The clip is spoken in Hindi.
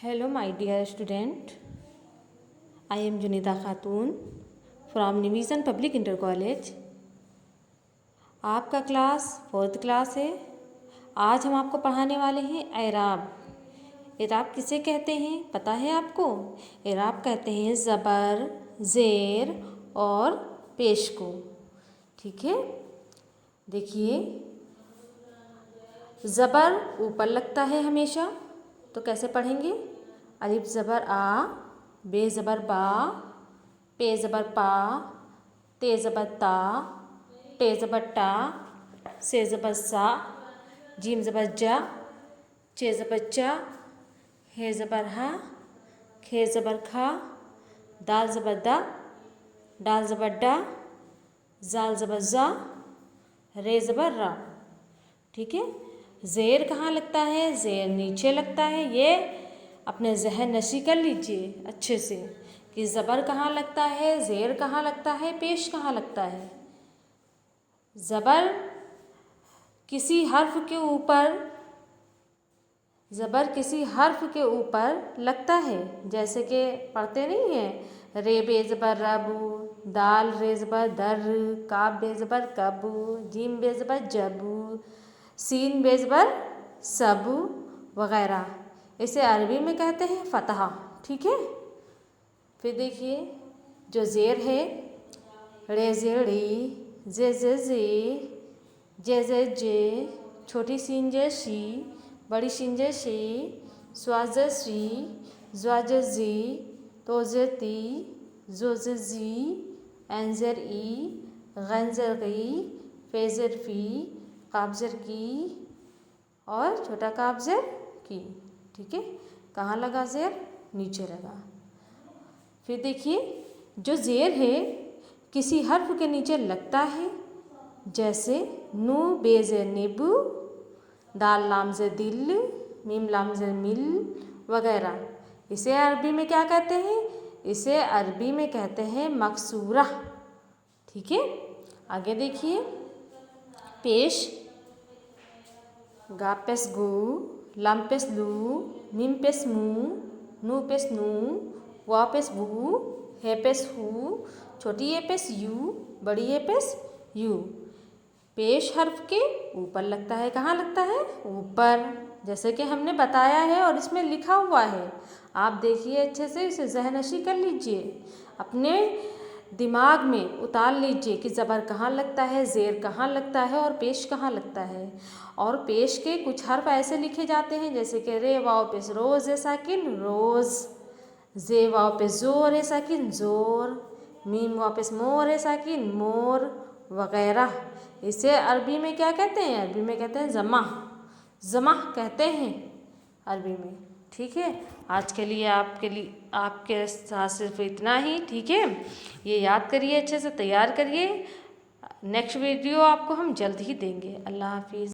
Hello, my dear student. I am Junida Khatun from Nivision Public Inter College. आपका क्लास 4th क्लास है। आज हम आपको पढ़ाने वाले हैं एराब। एराब किसे कहते हैं पता है आपको? एराब कहते हैं ज़बर, ज़ेर और पेश को। ठीक है, देखिए ज़बर ऊपर लगता है हमेशा, तो कैसे पढ़ेंगे? अलिफ ज़बर आ, बे ज़बर बा, पे ज़बर पा, ते ज़बर ता, टे ज़बर टा, से ज़बर सा, जीम ज़बर जा, चे ज़बर चा, हे ज़बर हा, खे ज़बर खा, दाल ज़बर दा, डाल ज़बर डा, जाल ज़बर जा, रे ज़बर रा। ठीक है, ज़ेर कहाँ लगता है? ज़ेर नीचे लगता है। ये अपने ज़हन नशी कर लीजिए अच्छे से कि ज़बर कहाँ लगता है, ज़ेर कहाँ लगता है, पेश कहाँ लगता है। ज़बर किसी हर्फ के ऊपर, ज़बर किसी हर्फ के ऊपर लगता है। जैसे कि पढ़ते नहीं हैं, रे बे ज़बर रबू, दाल रे ज़बर दर, काब बे ज़बर कबू, जीम बे ज़बर जबू, सीन बे ज़बर सबू वगैरह। इसे अरबी में कहते हैं फ़तहा। ठीक है, फिर देखिए जो ज़ेर है, रे जे ड़ी, जे जे, छोटी सीन जे शी, बड़ी सीन जे शी, स्वाज शी, ज्वाज जी, तोजे ती, जोजे जी, एंजर ई, गंजर गई, फेजर फी, काब्जर की और छोटा काब्जर की। ठीक है, कहाँ लगा ज़ेर? नीचे लगा। फिर देखिए जो ज़ेर है किसी हर्फ के नीचे लगता है, जैसे नू बेज़े निबू, दाल लाम जे दिल, मीम लाम जे मिल वगैरह। इसे अरबी में क्या कहते हैं? इसे अरबी में कहते हैं मकसूरा। ठीक है, आगे देखिए पेश, गा पेस गू, लाम पेस लू, मीम पेस मू, नू पेस नू, वा पेस वू, हे पेस हू, छोटी ए पेस यू, बड़ी ए पेस यू। पेश हर्फ के ऊपर लगता है। कहाँ लगता है? ऊपर, जैसे कि हमने बताया है और इसमें लिखा हुआ है। आप देखिए अच्छे से, इसे ज़हनशी कर लीजिए, अपने दिमाग में उतार लीजिए कि ज़बर कहाँ लगता है, ज़ेर कहाँ लगता है और पेश कहाँ लगता है। और पेश के कुछ हर्फ ऐसे लिखे जाते हैं जैसे कि रे वाव पेश रोज़ ए साकिन रोज़, जे वाव पेश ज़ोर ए साकिन ज़ोर, मीम वाव पेश मोर ए साकिन मोर वगैरह। इसे अरबी में क्या कहते हैं? अरबी में कहते हैं जमा, जमा कहते हैं अरबी में। ठीक है, आज के लिए आपके साथ सिर्फ इतना ही। ठीक है, ये याद करिए, अच्छे से तैयार करिए। नेक्स्ट वीडियो आपको हम जल्द ही देंगे। अल्लाह हाफिज़।